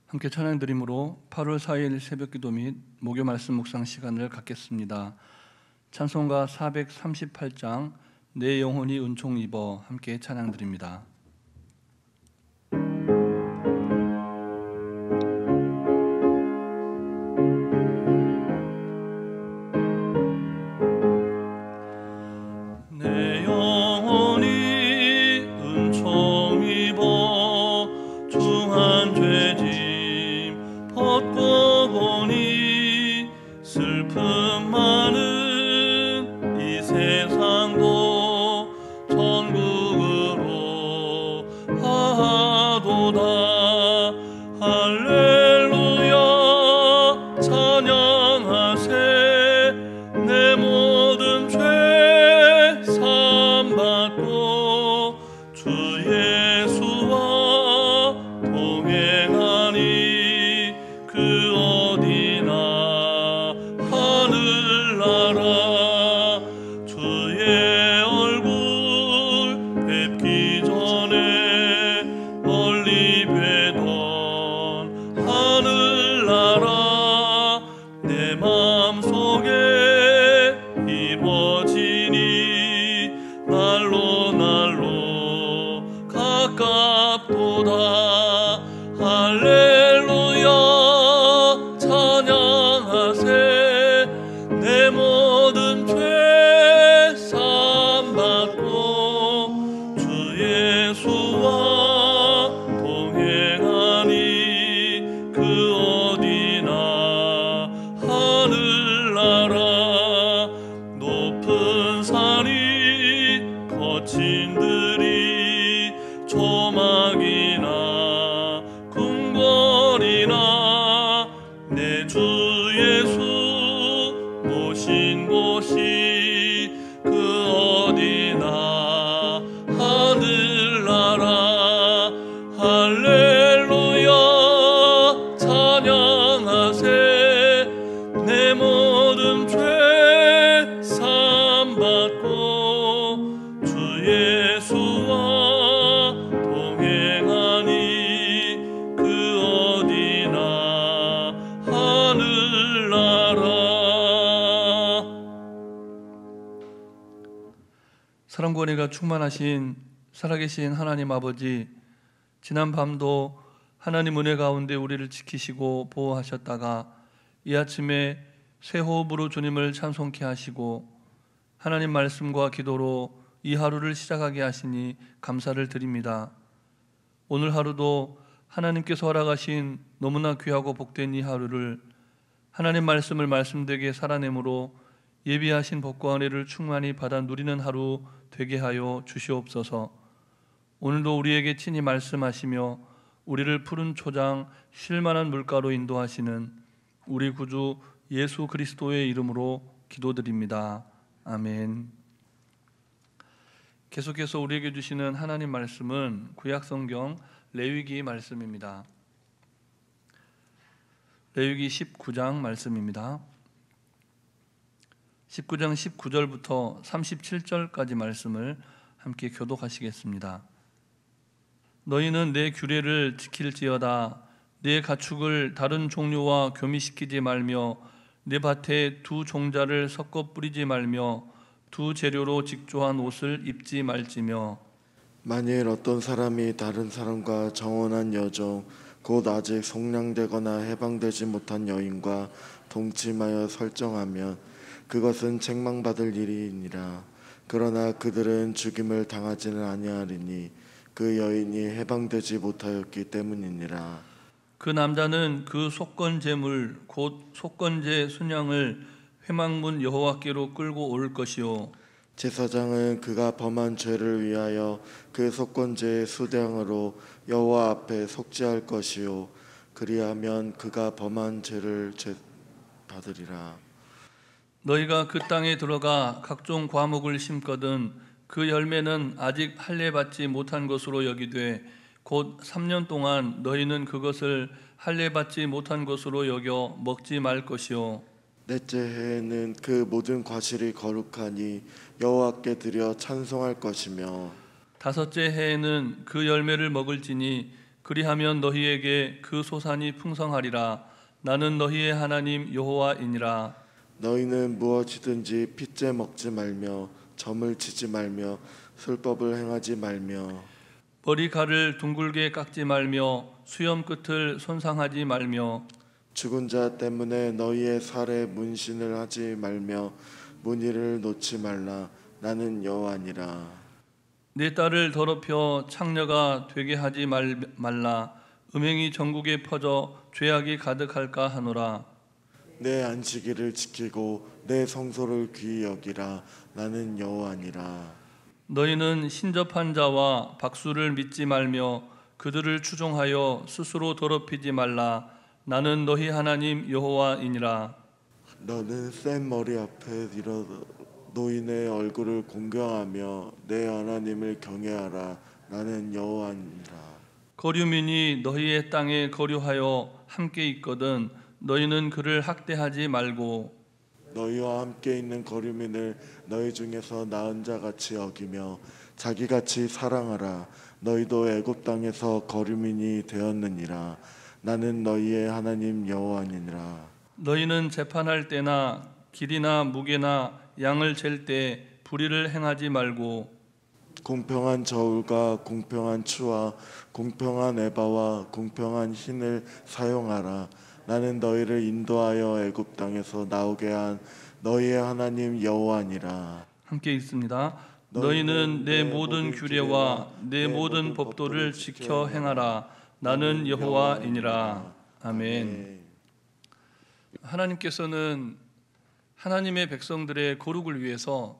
함께 찬양드림으로 8월 4일 새벽기도 및 목요 말씀 묵상 시간을 갖겠습니다. 찬송가 438장 내 영혼이 은총 입어 함께 찬양드립니다. 내 영혼이 은총 입어 중한 죄짐 벗고 보니 슬픔 많은 이 세상도 천국으로 하도다. 할렐루야 찬양하세. 내 모든 죄 받고 주 예수와 동행하니 그 어디나 하늘나라. 주의 얼굴 뵙기 전에 멀리 뵈던 하늘나라 내 마음속에 이루어지니 날로 가깝도다. 할렐루야 찬양하세. 내 모든 죄 사함받고 주 예수와 동행하니 그 어디나 하늘나라. 높은 산이 거친 들이 조막이나 궁궐이나 내 주 예수 모신 곳이 그 어디나 하늘나라. 할렐루야 찬양하세. 내 모든 죄 사함받고 주 예수와 동행하니 그 어디나 하늘나라. 사랑과 은혜가 충만하신 살아계신 하나님 아버지, 지난 밤도 하나님 은혜 가운데 우리를 지키시고 보호하셨다가 이 아침에 새 호흡으로 주님을 찬송케 하시고 하나님 말씀과 기도로 이 하루를 시작하게 하시니 감사를 드립니다. 오늘 하루도 하나님께서 허락하신 너무나 귀하고 복된 이 하루를 하나님 말씀을 말씀되게 살아내므로 예비하신 복과 은혜를 충만히 받아 누리는 하루 되게 하여 주시옵소서. 오늘도 우리에게 친히 말씀하시며 우리를 푸른 초장 쉴만한 물가로 인도하시는 우리 구주 예수 그리스도의 이름으로 기도드립니다. 아멘. 계속해서 우리에게 주시는 하나님 말씀은 구약성경 레위기 말씀입니다. 레위기 19장 말씀입니다. 19장 19절부터 37절까지 말씀을 함께 교독하시겠습니다. 너희는 내 규례를 지킬지어다. 내 가축을 다른 종류와 교미시키지 말며 내 밭에 두 종자를 섞어 뿌리지 말며 두 재료로 직조한 옷을 입지 말지며 만일 어떤 사람이 다른 사람과 정혼한 여종 곧 아직 속량되거나 해방되지 못한 여인과 동침하여 설정하면 그것은 책망받을 일이니라. 그러나 그들은 죽임을 당하지는 아니하리니 그 여인이 해방되지 못하였기 때문이니라. 그 남자는 그 속건 제물 곧 속건제 순양을 회막문 여호와께로 끌고 올 것이요 제사장은 그가 범한 죄를 위하여 그 속건제의 수량으로 여호와 앞에 속죄할 것이요 그리하면 그가 범한 죄를 받으리라. 너희가 그 땅에 들어가 각종 과목을 심거든 그 열매는 아직 할례 받지 못한 것으로 여기되 곧 3년 동안 너희는 그것을 할례 받지 못한 것으로 여겨 먹지 말 것이요 넷째 해에는 그 모든 과실이 거룩하니 여호와께 드려 찬송할 것이며 다섯째 해에는 그 열매를 먹을지니 그리하면 너희에게 그 소산이 풍성하리라. 나는 너희의 하나님 여호와이니라. 너희는 무엇이든지 핏째 먹지 말며 점을 치지 말며 술법을 행하지 말며 머리칼을 둥글게 깎지 말며 수염 끝을 손상하지 말며 죽은 자 때문에 너희의 살에 문신을 하지 말며 무늬를 놓지 말라. 나는 여호와니라. 내 딸을 더럽혀 창녀가 되게 하지 말라. 음행이 전국에 퍼져 죄악이 가득할까 하노라. 내 안식일을 지키고 내 성소를 귀히 여기라. 나는 여호와니라. 너희는 신접한 자와 박수를 믿지 말며 그들을 추종하여 스스로 더럽히지 말라. 나는 너희 하나님 여호와이니라. 너는 센 머리 앞에 일어 노인의 얼굴을 공경하며 내 하나님을 경외하라. 나는 여호와니라. 거류민이 너희의 땅에 거류하여 함께 있거든 너희는 그를 학대하지 말고 너희와 함께 있는 거류민을 너희 중에서 나은 자같이 여기며 자기같이 사랑하라. 너희도 애굽 땅에서 거류민이 되었느니라. 나는 너희의 하나님 여호와니라. 너희는 재판할 때나 길이나 무게나 양을 잴 때 불의를 행하지 말고 공평한 저울과 공평한 추와 공평한 에바와 공평한 흰을 사용하라. 나는 너희를 인도하여 애굽 땅에서 나오게 한 너희의 하나님 여호와니라. 함께 있습니다. 너희는 내 모든 규례와 내 모든 법도를 지켜 행하라. 나는 여호와이니라. 아멘. 하나님께서는 하나님의 백성들의 거룩을 위해서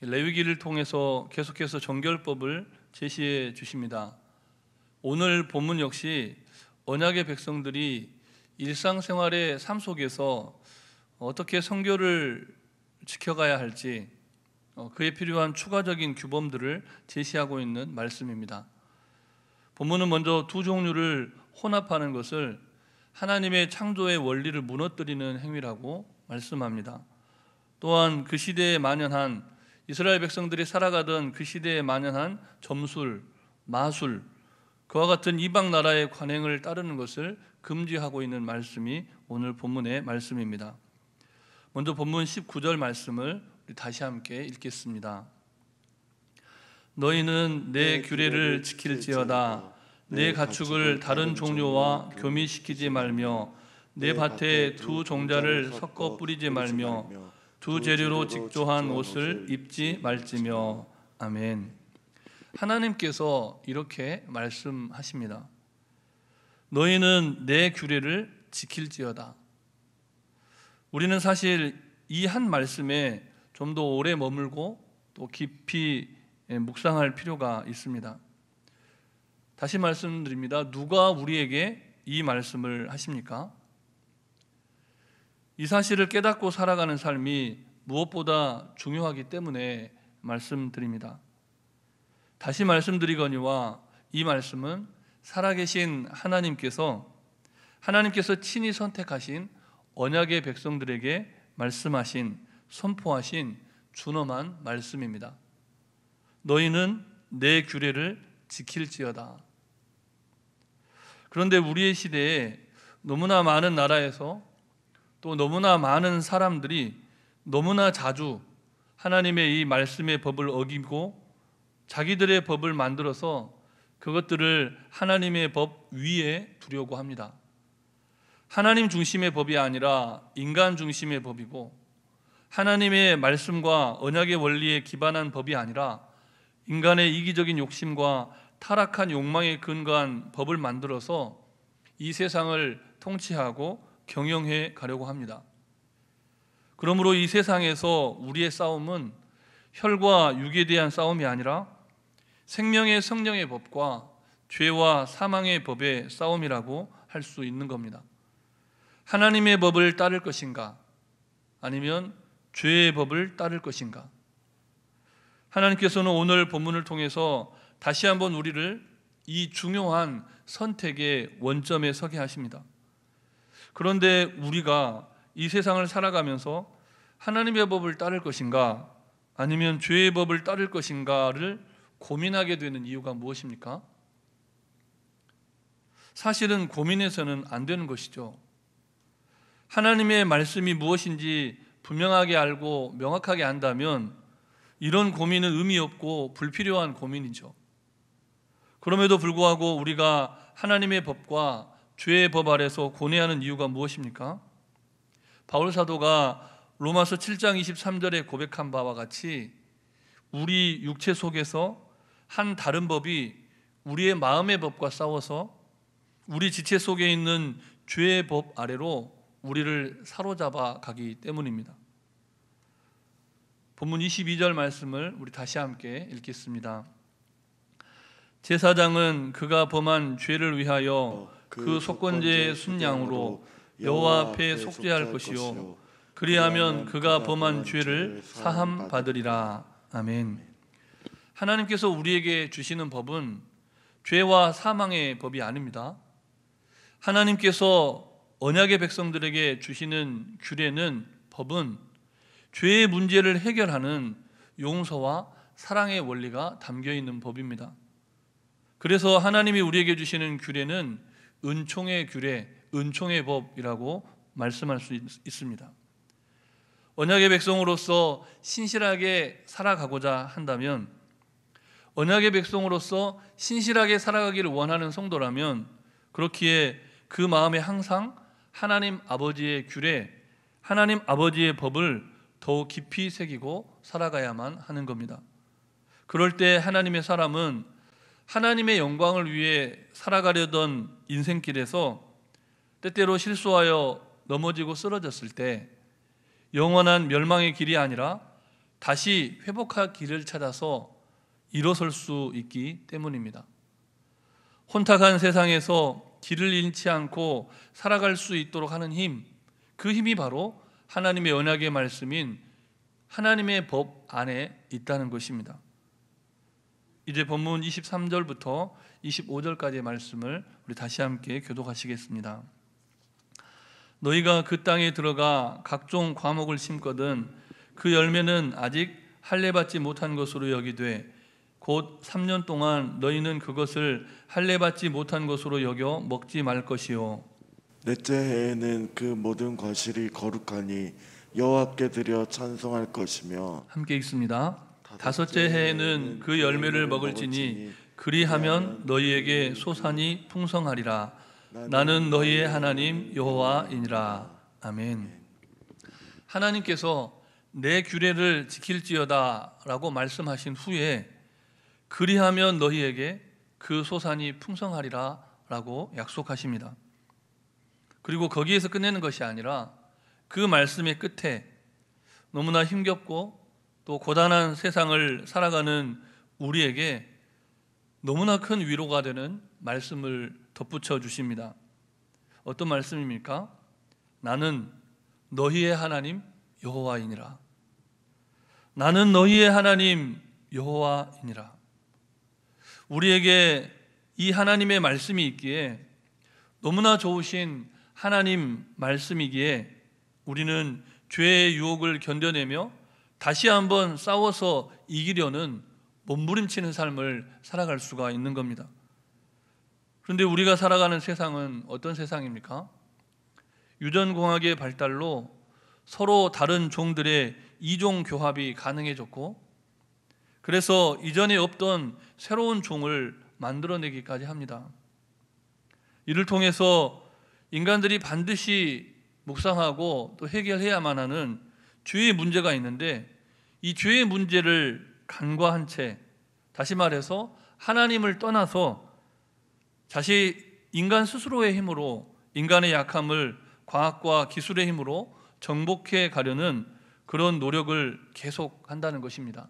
레위기를 통해서 계속해서 정결법을 제시해 주십니다. 오늘 본문 역시 언약의 백성들이 일상생활의 삶 속에서 어떻게 성결을 지켜가야 할지 그에 필요한 추가적인 규범들을 제시하고 있는 말씀입니다. 본문은 먼저 두 종류를 혼합하는 것을 하나님의 창조의 원리를 무너뜨리는 행위라고 말씀합니다. 또한 그 시대에 만연한 이스라엘 백성들이 살아가던 그 시대에 만연한 점술, 마술, 그와 같은 이방 나라의 관행을 따르는 것을 금지하고 있는 말씀이 오늘 본문의 말씀입니다. 먼저 본문 19절 말씀을 다시 함께 읽겠습니다. 너희는 내 규례를 지킬지어다. 내 가축을 다른 종류와 교미시키지 말며 내 밭에 두 종자를 섞어 뿌리지 말며 두 재료로 직조한 옷을 입지 말지며. 아멘. 하나님께서 이렇게 말씀하십니다. 너희는 내 규례를 지킬지어다. 우리는 사실 이 한 말씀에 좀 더 오래 머물고 또 깊이 묵상할 필요가 있습니다. 다시 말씀드립니다. 누가 우리에게 이 말씀을 하십니까? 이 사실을 깨닫고 살아가는 삶이 무엇보다 중요하기 때문에 말씀드립니다. 다시 말씀드리거니와 이 말씀은 살아계신 하나님께서 친히 선택하신 언약의 백성들에게 말씀하신, 선포하신 준엄한 말씀입니다. 너희는 내 규례를 지킬지어다. 그런데 우리의 시대에 너무나 많은 나라에서 또 너무나 많은 사람들이 너무나 자주 하나님의 이 말씀의 법을 어기고 자기들의 법을 만들어서 그것들을 하나님의 법 위에 두려고 합니다. 하나님 중심의 법이 아니라 인간 중심의 법이고 하나님의 말씀과 언약의 원리에 기반한 법이 아니라 인간의 이기적인 욕심과 타락한 욕망에 근거한 법을 만들어서 이 세상을 통치하고 경영해 가려고 합니다. 그러므로 이 세상에서 우리의 싸움은 혈과 육에 대한 싸움이 아니라 생명의 성령의 법과 죄와 사망의 법의 싸움이라고 할 수 있는 겁니다. 하나님의 법을 따를 것인가 아니면 죄의 법을 따를 것인가. 하나님께서는 오늘 본문을 통해서 다시 한번 우리를 이 중요한 선택의 원점에 서게 하십니다. 그런데 우리가 이 세상을 살아가면서 하나님의 법을 따를 것인가 아니면 죄의 법을 따를 것인가를 고민하게 되는 이유가 무엇입니까? 사실은 고민해서는 안 되는 것이죠. 하나님의 말씀이 무엇인지 분명하게 알고 명확하게 안다면 이런 고민은 의미 없고 불필요한 고민이죠. 그럼에도 불구하고 우리가 하나님의 법과 죄의 법 아래서 고뇌하는 이유가 무엇입니까? 바울 사도가 로마서 7장 23절에 고백한 바와 같이 우리 육체 속에서 한 다른 법이 우리의 마음의 법과 싸워서 우리 지체 속에 있는 죄의 법 아래로 우리를 사로잡아 가기 때문입니다. 본문 22절 말씀을 우리 다시 함께 읽겠습니다. 제사장은 그가 범한 죄를 위하여 그 속건제의 순양으로 여호와 앞에 속죄할 것이요 그리하면 그가 범한 죄를 사함 받으리라. 아멘. 하나님께서 우리에게 주시는 법은 죄와 사망의 법이 아닙니다. 하나님께서 언약의 백성들에게 주시는 규례는 법은 죄의 문제를 해결하는 용서와 사랑의 원리가 담겨 있는 법입니다. 그래서 하나님이 우리에게 주시는 규례는 은총의 규례, 은총의 법이라고 말씀할 수 있습니다. 언약의 백성으로서 신실하게 살아가고자 한다면, 언약의 백성으로서 신실하게 살아가기를 원하는 성도라면 그렇기에 그 마음에 항상 하나님 아버지의 규례, 하나님 아버지의 법을 더욱 깊이 새기고 살아가야만 하는 겁니다. 그럴 때 하나님의 사람은 하나님의 영광을 위해 살아가려던 인생길에서 때때로 실수하여 넘어지고 쓰러졌을 때 영원한 멸망의 길이 아니라 다시 회복할 길을 찾아서 일어설 수 있기 때문입니다. 혼탁한 세상에서 길을 잃지 않고 살아갈 수 있도록 하는 힘, 그 힘이 바로 하나님의 언약의 말씀인 하나님의 법 안에 있다는 것입니다. 이제 본문 23절부터 25절까지의 말씀을 우리 다시 함께 교독하시겠습니다. 너희가 그 땅에 들어가 각종 과목을 심거든 그 열매는 아직 할례받지 못한 것으로 여기되 곧 3년 동안 너희는 그것을 할례받지 못한 것으로 여겨 먹지 말 것이요 넷째 해에는 그 모든 과실이 거룩하니 여호와께 드려 찬송할 것이며 함께 읽습니다. 다섯째 해에는 그 열매를 먹을지니 그리하면 너희에게 소산이 풍성하리라. 나는 너희의 하나님 여호와이니라. 아멘. 하나님께서 내 규례를 지킬지어다 라고 말씀하신 후에 그리하면 너희에게 그 소산이 풍성하리라 라고 약속하십니다. 그리고 거기에서 끝내는 것이 아니라 그 말씀의 끝에 너무나 힘겹고 또 고단한 세상을 살아가는 우리에게 너무나 큰 위로가 되는 말씀을 덧붙여 주십니다. 어떤 말씀입니까? 나는 너희의 하나님 여호와이니라. 나는 너희의 하나님 여호와이니라. 우리에게 이 하나님의 말씀이 있기에, 너무나 좋으신 하나님 말씀이기에 우리는 죄의 유혹을 견뎌내며 다시 한번 싸워서 이기려는 몸부림치는 삶을 살아갈 수가 있는 겁니다. 그런데 우리가 살아가는 세상은 어떤 세상입니까? 유전공학의 발달로 서로 다른 종들의 이종 교합이 가능해졌고, 그래서 이전에 없던 새로운 종을 만들어내기까지 합니다. 이를 통해서 인간들이 반드시 묵상하고 또 해결해야만 하는 죄의 문제가 있는데, 이 죄의 문제를 간과한 채, 다시 말해서 하나님을 떠나서 자신 인간 스스로의 힘으로 인간의 약함을 과학과 기술의 힘으로 정복해 가려는 그런 노력을 계속한다는 것입니다.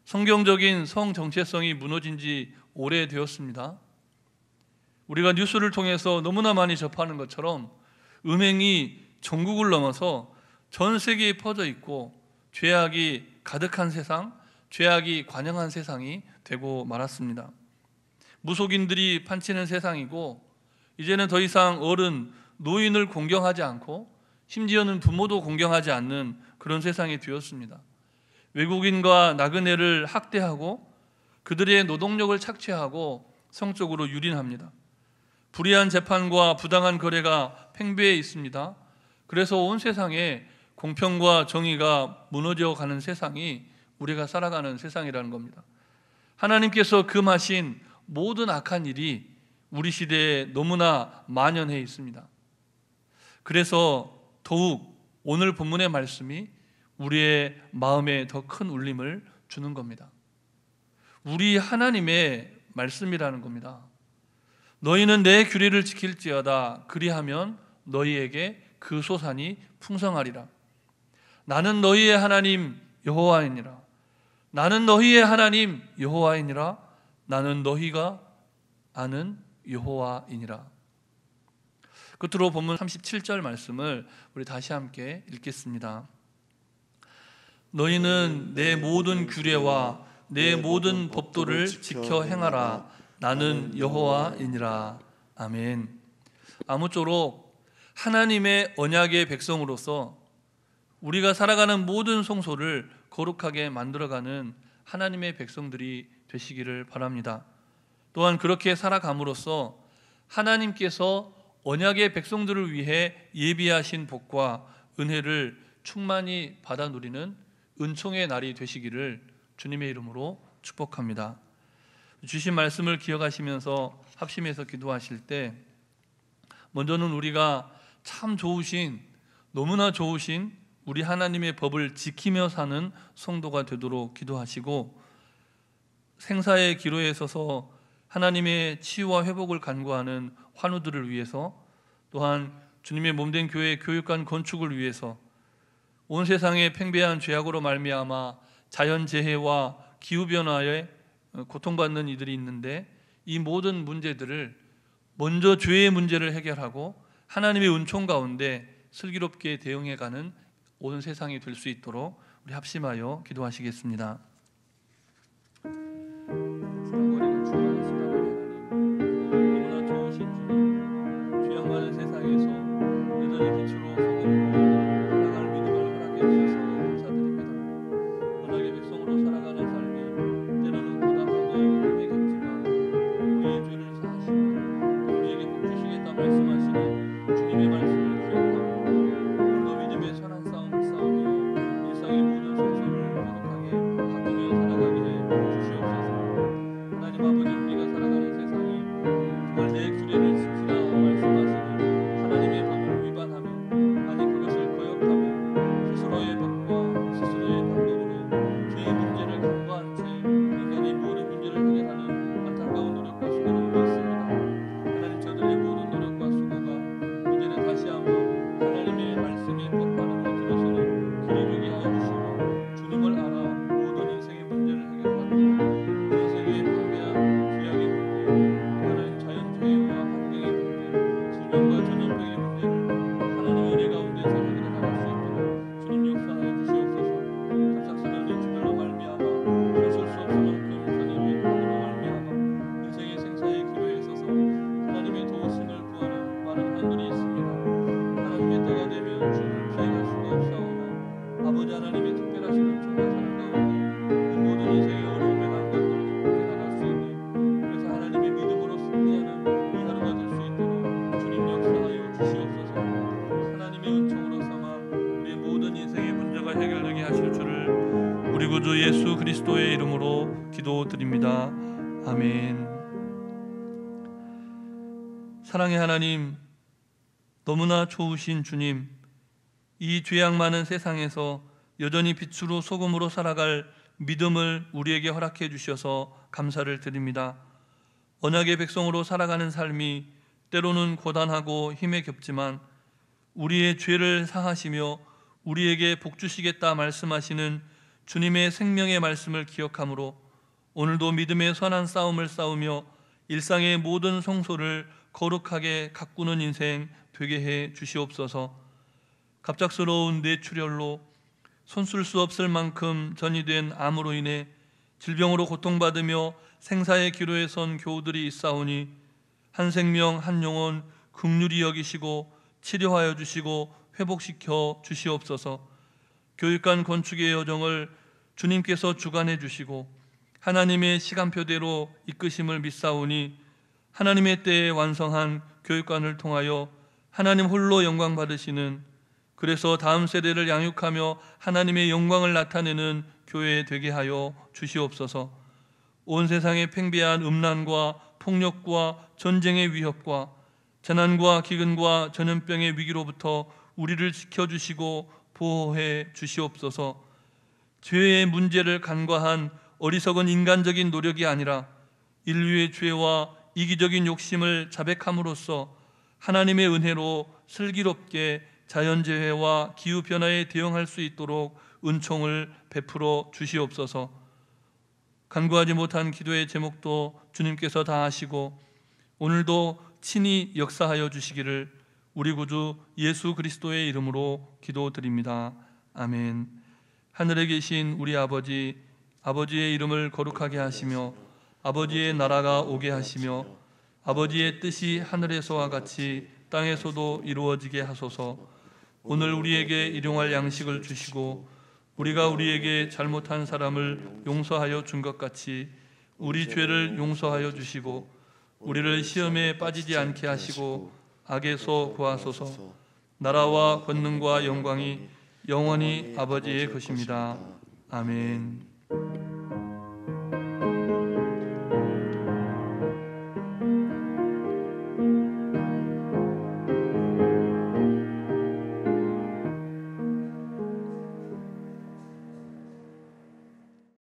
성경적인 성 정체성이 무너진 지 오래되었습니다. 우리가 뉴스를 통해서 너무나 많이 접하는 것처럼 음행이 전국을 넘어서 전 세계에 퍼져 있고 죄악이 가득한 세상, 죄악이 관영한 세상이 되고 말았습니다. 무속인들이 판치는 세상이고, 이제는 더 이상 어른, 노인을 공경하지 않고 심지어는 부모도 공경하지 않는 그런 세상이 되었습니다. 외국인과 나그네를 학대하고 그들의 노동력을 착취하고 성적으로 유린합니다. 불의한 재판과 부당한 거래가 팽배해 있습니다. 그래서 온 세상에 공평과 정의가 무너져가는 세상이 우리가 살아가는 세상이라는 겁니다. 하나님께서 금하신 모든 악한 일이 우리 시대에 너무나 만연해 있습니다. 그래서 더욱 오늘 본문의 말씀이 우리의 마음에 더 큰 울림을 주는 겁니다. 우리 하나님의 말씀이라는 겁니다. 너희는 내 규례를 지킬지어다. 그리하면 너희에게 그 소산이 풍성하리라. 나는 너희의 하나님 여호와이니라. 나는 너희의 하나님 여호와이니라. 나는 너희가 아는 여호와이니라. 끝으로 본문 37절 말씀을 우리 다시 함께 읽겠습니다. 너희는 내 모든 규례와 내 모든 법도를 지켜 행하라. 나는 여호와이니라. 아멘. 아무쪼록 하나님의 언약의 백성으로서 우리가 살아가는 모든 성소를 거룩하게 만들어가는 하나님의 백성들이 되시기를 바랍니다. 또한 그렇게 살아감으로써 하나님께서 언약의 백성들을 위해 예비하신 복과 은혜를 충만히 받아 누리는 은총의 날이 되시기를 주님의 이름으로 축복합니다. 주신 말씀을 기억하시면서 합심해서 기도하실 때 먼저는 우리가 참 좋으신, 너무나 좋으신 우리 하나님의 법을 지키며 사는 성도가 되도록 기도하시고, 생사의 기로에 서서 하나님의 치유와 회복을 간구하는 환우들을 위해서, 또한 주님의 몸된 교회 교육관 건축을 위해서, 온 세상의 팽배한 죄악으로 말미암아 자연재해와 기후변화에 고통받는 이들이 있는데, 이 모든 문제들을 먼저 죄의 문제를 해결하고 하나님의 은총 가운데 슬기롭게 대응해가는 온 세상이 될 수 있도록 우리 합심하여 기도하시겠습니다. 너무나 좋으신 주님, 죄악 많은 세상에서 여전히 빛으로 소금으로 살아갈 믿음을 허락해 주셔서 감사드립니다. 언약의 백성으로 살아가는 삶이 때로는 고단하고 힘에 겹지만 우리의 죄를 사하시고 우리에게 복 주시겠다 말씀하시는 주님의 말씀을 기억하고 오늘도 믿음의 선한 싸움을 싸우며 일상의 모든 성소를 거룩하게 가꾸며 살아가게 해 주시옵소서. 하나님 아버지, 우리가 살아가는 세상이 정말 내 규례를 지키라 말씀하시는 하나님의 법을 위반하며, 아니 그것을 거역하며 스스로의 법과 스스로의 방법으로 죄의 문제를 간과한 채 인간의 모든 문제를 해결하는 안타까운 노력과 수고를 믿습니다. 하나님, 저들의 모든 노력과 수고가 이제는 다시 한번 하나님의 말씀의 법반으로 들어서는 길이 되게 하여 주시고, 주님을 알아 모든 인생의 문제를 해결받고 인생의 방대한 죄악의 문제, 하나님 자연재해와 환경의 문제, 질병과 전염병의 문제를 하나님 은혜 가운데서 해결해 나갈 수 있도록 주님 역사하여 주시옵소서. 갑작스러운 일주들로 말미암아 힘쓸 수 없을 만큼 하나님의 법으로 말미암아 인생의 생사의 기로에 서서 하나님의 도우심을 구하는 많은 한들이 있습니다. 하나님의 때가 되면 주를 피해갈 수가 없사오나 아버지 하나님의 특별하신 은총과 사랑 가운데 이 모든 인생의 어려움의 난관들을 극복해 나갈 수 있는, 그래서 하나님의 믿음으로 승리하는 이 하루가 될 수 있도록 주님 역사하여 주시옵소서. 하나님의 은총으로 삼아 우리의 모든 인생의 문제가 해결되게 하실 줄을 우리 구주 예수 그리스도의 이름으로 기도드립니다. 아멘. 사랑의 하나님, 너무나 좋으신 주님, 이 죄악 많은 세상에서 여전히 빛으로 소금으로 살아갈 믿음을 우리에게 허락해 주셔서 감사를 드립니다. 언약의 백성으로 살아가는 삶이 때로는 고단하고 힘에 겹지만 우리의 죄를 사하시며 우리에게 복 주시겠다 말씀하시는 주님의 생명의 말씀을 기억함으로 오늘도 믿음의 선한 싸움을 싸우며 일상의 모든 성소를 거룩하게 가꾸는 인생 되게 해 주시옵소서. 갑작스러운 뇌출혈로 손쓸 수 없을 만큼 전이된 암으로 인해 질병으로 고통받으며 생사의 기로에 선 교우들이 있사오니 한 생명 한 영혼 긍휼히 여기시고 치료하여 주시고 회복시켜 주시옵소서. 교육관 건축의 여정을 주님께서 주관해 주시고 하나님의 시간표대로 이끄심을 믿사오니 하나님의 때에 완성한 교육관을 통하여 하나님 홀로 영광 받으시는, 그래서 다음 세대를 양육하며 하나님의 영광을 나타내는 교회 되게 하여 주시옵소서. 온 세상의 팽배한 음란과 폭력과 전쟁의 위협과 재난과 기근과 전염병의 위기로부터 우리를 지켜주시고 보호해 주시옵소서. 죄의 문제를 간과한 어리석은 인간적인 노력이 아니라 인류의 죄와 이기적인 욕심을 자백함으로써 하나님의 은혜로 슬기롭게 자연재해와 기후변화에 대응할 수 있도록 은총을 베풀어 주시옵소서. 간구하지 못한 기도의 제목도 주님께서 다 아시고 오늘도 친히 역사하여 주시기를 우리 구주 예수 그리스도의 이름으로 기도드립니다. 아멘. 하늘에 계신 우리 아버지, 아버지의 이름을 거룩하게 하시며 아버지의 나라가 오게 하시며 아버지의 뜻이 하늘에서와 같이 땅에서도 이루어지게 하소서. 오늘 우리에게 일용할 양식을 주시고 우리가 우리에게 잘못한 사람을 용서하여 준 것 같이 우리 죄를 용서하여 주시고 우리를 시험에 빠지지 않게 하시고 악에서 구하소서. 나라와 권능과 영광이 영원히 아버지의 것입니다. 아멘.